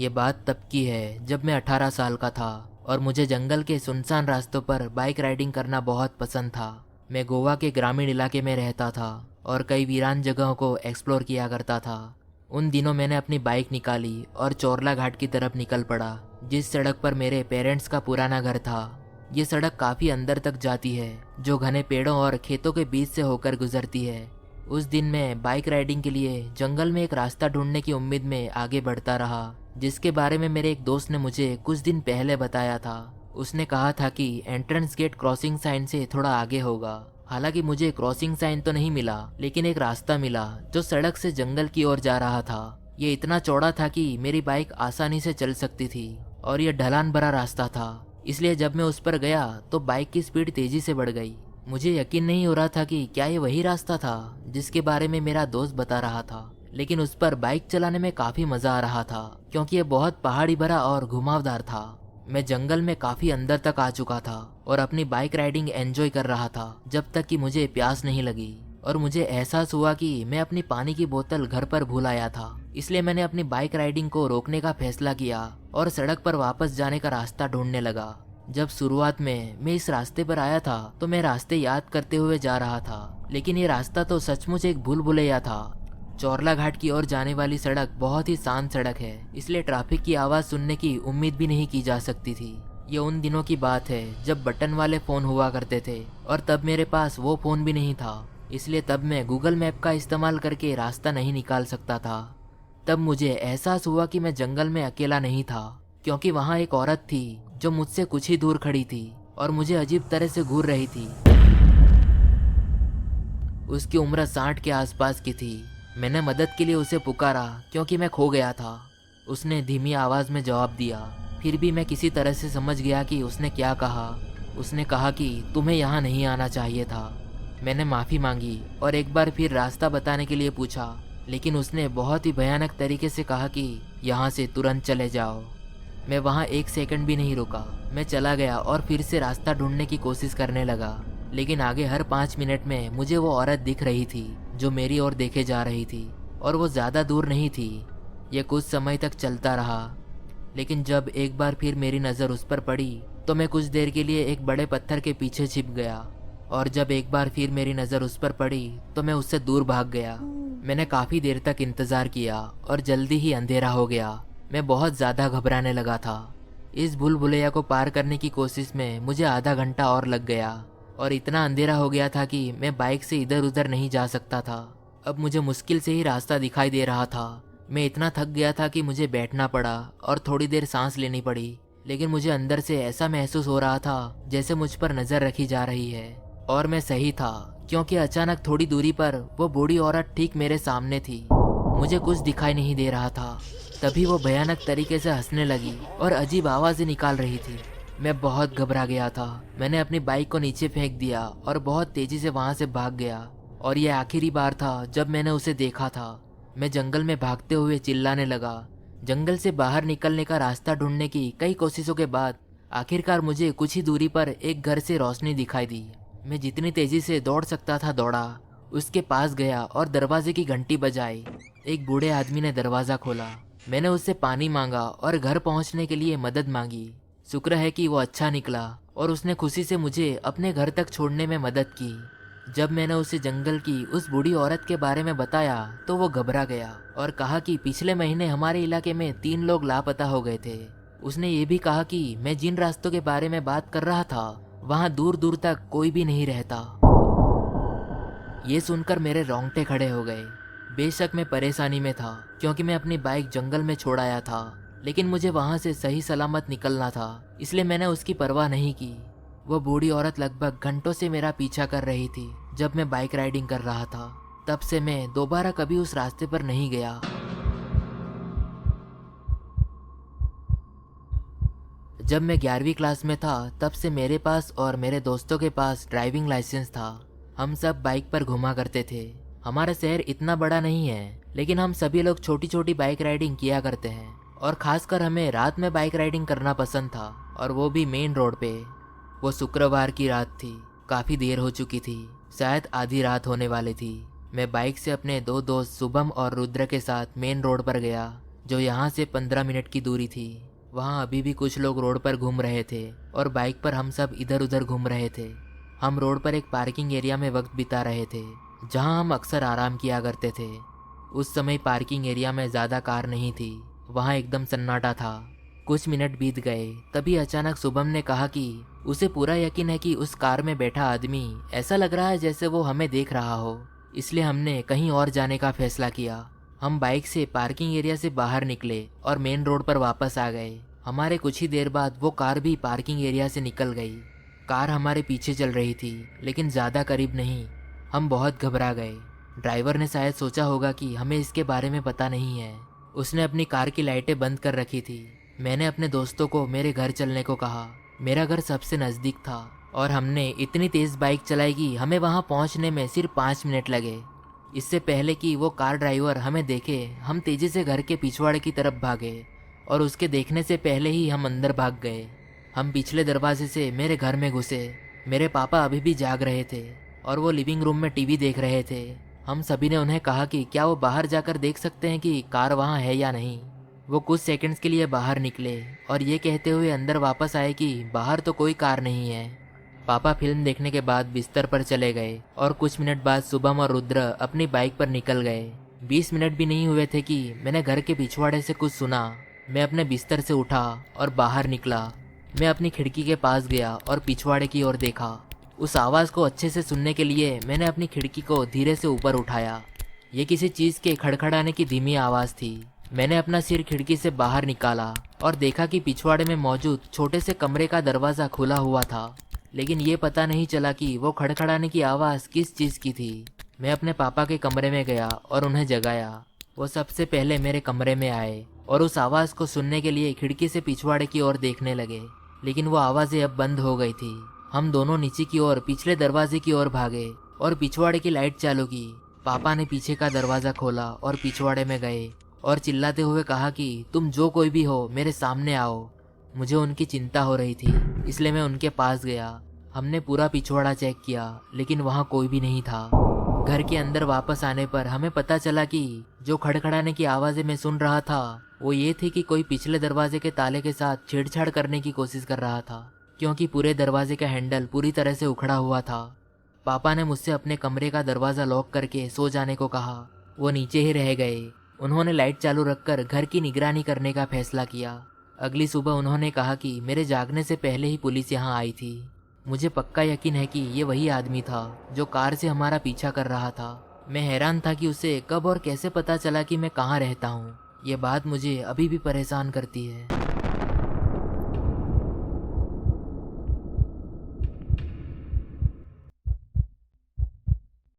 ये बात तब की है जब मैं 18 साल का था और मुझे जंगल के सुनसान रास्तों पर बाइक राइडिंग करना बहुत पसंद था। मैं गोवा के ग्रामीण इलाके में रहता था और कई वीरान जगहों को एक्सप्लोर किया करता था। उन दिनों मैंने अपनी बाइक निकाली और चोरला घाट की तरफ निकल पड़ा, जिस सड़क पर मेरे पेरेंट्स का पुराना घर था। ये सड़क काफ़ी अंदर तक जाती है, जो घने पेड़ों और खेतों के बीच से होकर गुजरती है। उस दिन मैं बाइक राइडिंग के लिए जंगल में एक रास्ता ढूंढने की उम्मीद में आगे बढ़ता रहा, जिसके बारे में मेरे एक दोस्त ने मुझे कुछ दिन पहले बताया था। उसने कहा था कि एंट्रेंस गेट क्रॉसिंग साइन से थोड़ा आगे होगा। हालांकि मुझे क्रॉसिंग साइन तो नहीं मिला, लेकिन एक रास्ता मिला जो सड़क से जंगल की ओर जा रहा था। ये इतना चौड़ा था कि मेरी बाइक आसानी से चल सकती थी और यह ढलान भरा रास्ता था, इसलिए जब मैं उस पर गया तो बाइक की स्पीड तेजी से बढ़ गई। मुझे यकीन नहीं हो रहा था कि क्या ये वही रास्ता था जिसके बारे में मेरा दोस्त बता रहा था, लेकिन उस पर बाइक चलाने में काफी मजा आ रहा था क्योंकि ये बहुत पहाड़ी भरा और घुमावदार था। मैं जंगल में काफी अंदर तक आ चुका था और अपनी बाइक राइडिंग एंजॉय कर रहा था जब तक कि मुझे प्यास नहीं लगी और मुझे एहसास हुआ कि मैं अपनी पानी की बोतल घर पर भूल आया था। इसलिए मैंने अपनी बाइक राइडिंग को रोकने का फैसला किया और सड़क पर वापस जाने का रास्ता ढूंढने लगा। जब शुरुआत में मैं इस रास्ते पर आया था तो मैं रास्ते याद करते हुए जा रहा था, लेकिन ये रास्ता तो सचमुच एक भूल भुलैया था। चोरला घाट की ओर जाने वाली सड़क बहुत ही शांत सड़क है, इसलिए ट्रैफिक की आवाज सुनने की उम्मीद भी नहीं की जा सकती थी। ये उन दिनों की बात है जब बटन वाले फोन हुआ करते थे और तब मेरे पास वो फोन भी नहीं था, इसलिए तब मैं गूगल मैप का इस्तेमाल करके रास्ता नहीं निकाल सकता था। तब मुझे एहसास हुआ कि मैं जंगल में अकेला नहीं था, क्योंकि वहाँ एक औरत थी जो मुझसे कुछ ही दूर खड़ी थी और मुझे अजीब तरह से घूर रही थी। उसकी उम्र 60 के आसपास की थी। मैंने मदद के लिए उसे पुकारा क्योंकि मैं खो गया था। उसने धीमी आवाज में जवाब दिया, फिर भी मैं किसी तरह से समझ गया कि उसने क्या कहा। उसने कहा कि तुम्हें यहाँ नहीं आना चाहिए था। मैंने माफ़ी मांगी और एक बार फिर रास्ता बताने के लिए पूछा, लेकिन उसने बहुत ही भयानक तरीके से कहा कि यहाँ से तुरंत चले जाओ। मैं वहाँ एक सेकंड भी नहीं रुका। मैं चला गया और फिर से रास्ता ढूंढने की कोशिश करने लगा, लेकिन आगे हर 5 मिनट में मुझे वो औरत दिख रही थी जो मेरी ओर देखे जा रही थी, और वो ज़्यादा दूर नहीं थी। ये कुछ समय तक चलता रहा, लेकिन जब एक बार फिर मेरी नज़र उस पर पड़ी तो मैं कुछ देर के लिए एक बड़े पत्थर के पीछे छिप गया, और जब एक बार फिर मेरी नज़र उस पर पड़ी तो मैं उससे दूर भाग गया। मैंने काफ़ी देर तक इंतज़ार किया और जल्दी ही अंधेरा हो गया। मैं बहुत ज़्यादा घबराने लगा था। इस भूल भुलैया को पार करने की कोशिश में मुझे आधा घंटा और लग गया और इतना अंधेरा हो गया था कि मैं बाइक से इधर उधर नहीं जा सकता था। अब मुझे मुश्किल से ही रास्ता दिखाई दे रहा था। मैं इतना थक गया था कि मुझे बैठना पड़ा और थोड़ी देर सांस लेनी पड़ी, लेकिन मुझे अंदर से ऐसा महसूस हो रहा था जैसे मुझ पर नज़र रखी जा रही है। और मैं सही था, क्योंकि अचानक थोड़ी दूरी पर वो बूढ़ी औरत ठीक मेरे सामने थी। मुझे कुछ दिखाई नहीं दे रहा था। तभी वो भयानक तरीके से हंसने लगी और अजीब आवाज़ें निकाल रही थी। मैं बहुत घबरा गया था। मैंने अपनी बाइक को नीचे फेंक दिया और बहुत तेज़ी से वहाँ से भाग गया, और यह आखिरी बार था जब मैंने उसे देखा था। मैं जंगल में भागते हुए चिल्लाने लगा। जंगल से बाहर निकलने का रास्ता ढूंढने की कई कोशिशों के बाद आखिरकार मुझे कुछ ही दूरी पर एक घर से रोशनी दिखाई दी। मैं जितनी तेज़ी से दौड़ सकता था दौड़ा, उसके पास गया और दरवाजे की घंटी बजाई। एक बूढ़े आदमी ने दरवाज़ा खोला। मैंने उससे पानी मांगा और घर पहुंचने के लिए मदद मांगी। शुक्र है कि वो अच्छा निकला और उसने खुशी से मुझे अपने घर तक छोड़ने में मदद की। जब मैंने उसे जंगल की उस बूढ़ी औरत के बारे में बताया तो वो घबरा गया और कहा कि पिछले महीने हमारे इलाके में 3 लोग लापता हो गए थे। उसने ये भी कहा कि मैं जिन रास्तों के बारे में बात कर रहा था वहाँ दूर दूर तक कोई भी नहीं रहता। ये सुनकर मेरे रोंगटे खड़े हो गए। बेशक मैं परेशानी में था क्योंकि मैं अपनी बाइक जंगल में छोड़ आया था, लेकिन मुझे वहाँ से सही सलामत निकलना था, इसलिए मैंने उसकी परवाह नहीं की। वो बूढ़ी औरत लगभग घंटों से मेरा पीछा कर रही थी जब मैं बाइक राइडिंग कर रहा था। तब से मैं दोबारा कभी उस रास्ते पर नहीं गया। जब मैं 11वीं क्लास में था तब से मेरे पास और मेरे दोस्तों के पास ड्राइविंग लाइसेंस था। हम सब बाइक पर घुमा करते थे। हमारा शहर इतना बड़ा नहीं है, लेकिन हम सभी लोग छोटी छोटी बाइक राइडिंग किया करते हैं, और खासकर हमें रात में बाइक राइडिंग करना पसंद था, और वो भी मेन रोड पे। वो शुक्रवार की रात थी। काफ़ी देर हो चुकी थी, शायद आधी रात होने वाली थी। मैं बाइक से अपने 2 दोस्त शुभम और रुद्र के साथ मेन रोड पर गया। जो यहाँ से 15 मिनट की दूरी थी। वहाँ अभी भी कुछ लोग रोड पर घूम रहे थे और बाइक पर हम सब इधर उधर घूम रहे थे। हम रोड पर एक पार्किंग एरिया में वक्त बिता रहे थे, जहाँ हम अक्सर आराम किया करते थे। उस समय पार्किंग एरिया में ज़्यादा कार नहीं थी, वहाँ एकदम सन्नाटा था। कुछ मिनट बीत गए, तभी अचानक शुभम ने कहा कि उसे पूरा यकीन है कि उस कार में बैठा आदमी ऐसा लग रहा है जैसे वो हमें देख रहा हो, इसलिए हमने कहीं और जाने का फैसला किया। हम बाइक से पार्किंग एरिया से बाहर निकले और मेन रोड पर वापस आ गए। हमारे कुछ ही देर बाद वो कार भी पार्किंग एरिया से निकल गई। कार हमारे पीछे चल रही थी, लेकिन ज़्यादा करीब नहीं। हम बहुत घबरा गए। ड्राइवर ने शायद सोचा होगा कि हमें इसके बारे में पता नहीं है। उसने अपनी कार की लाइटें बंद कर रखी थी। मैंने अपने दोस्तों को मेरे घर चलने को कहा। मेरा घर सबसे नज़दीक था और हमने इतनी तेज़ बाइक चलाई कि हमें वहाँ पहुँचने में सिर्फ 5 मिनट लगे। इससे पहले कि वो कार ड्राइवर हमें देखे, हम तेज़ी से घर के पिछवाड़े की तरफ भागे और उसके देखने से पहले ही हम अंदर भाग गए। हम पिछले दरवाजे से मेरे घर में घुसे। मेरे पापा अभी भी जाग रहे थे और वो लिविंग रूम में टीवी देख रहे थे। हम सभी ने उन्हें कहा कि क्या वो बाहर जाकर देख सकते हैं कि कार वहाँ है या नहीं। वो कुछ सेकंड्स के लिए बाहर निकले और ये कहते हुए अंदर वापस आए कि बाहर तो कोई कार नहीं है। पापा फिल्म देखने के बाद बिस्तर पर चले गए और कुछ मिनट बाद शुभम और रुद्र अपनी बाइक पर निकल गए। 20 मिनट भी नहीं हुए थे कि मैंने घर के पिछवाड़े से कुछ सुना। मैं अपने बिस्तर से उठा और बाहर निकला। मैं अपनी खिड़की के पास गया और पिछवाड़े की ओर देखा। उस आवाज़ को अच्छे से सुनने के लिए मैंने अपनी खिड़की को धीरे से ऊपर उठाया। ये किसी चीज़ के खड़खड़ाने की धीमी आवाज़ थी। मैंने अपना सिर खिड़की से बाहर निकाला और देखा कि पिछवाड़े में मौजूद छोटे से कमरे का दरवाज़ा खुला हुआ था, लेकिन ये पता नहीं चला कि वो खड़खड़ाने की आवाज़ किस चीज़ की थी। मैं अपने पापा के कमरे में गया और उन्हें जगाया। वो सबसे पहले मेरे कमरे में आए और उस आवाज़ को सुनने के लिए खिड़की से पिछवाड़े की ओर देखने लगे, लेकिन वो आवाज़ें अब बंद हो गई थी। हम दोनों नीचे की ओर पिछले दरवाजे की ओर भागे और पिछवाड़े की लाइट चालू की। पापा ने पीछे का दरवाज़ा खोला और पिछवाड़े में गए और चिल्लाते हुए कहा कि तुम जो कोई भी हो मेरे सामने आओ। मुझे उनकी चिंता हो रही थी, इसलिए मैं उनके पास गया। हमने पूरा पिछवाड़ा चेक किया, लेकिन वहाँ कोई भी नहीं था। घर के अंदर वापस आने पर हमें पता चला कि जो खड़खड़ाने की आवाज़ें मैं सुन रहा था वो ये थी कि कोई पिछले दरवाजे के ताले के साथ छेड़छाड़ करने की कोशिश कर रहा था, क्योंकि पूरे दरवाजे का हैंडल पूरी तरह से उखड़ा हुआ था। पापा ने मुझसे अपने कमरे का दरवाज़ा लॉक करके सो जाने को कहा। वो नीचे ही रह गए। उन्होंने लाइट चालू रखकर घर की निगरानी करने का फैसला किया। अगली सुबह उन्होंने कहा कि मेरे जागने से पहले ही पुलिस यहाँ आई थी। मुझे पक्का यकीन है कि ये वही आदमी था जो कार से हमारा पीछा कर रहा था। मैं हैरान था कि उसे कब और कैसे पता चला कि मैं कहाँ रहता हूँ। ये बात मुझे अभी भी परेशान करती है।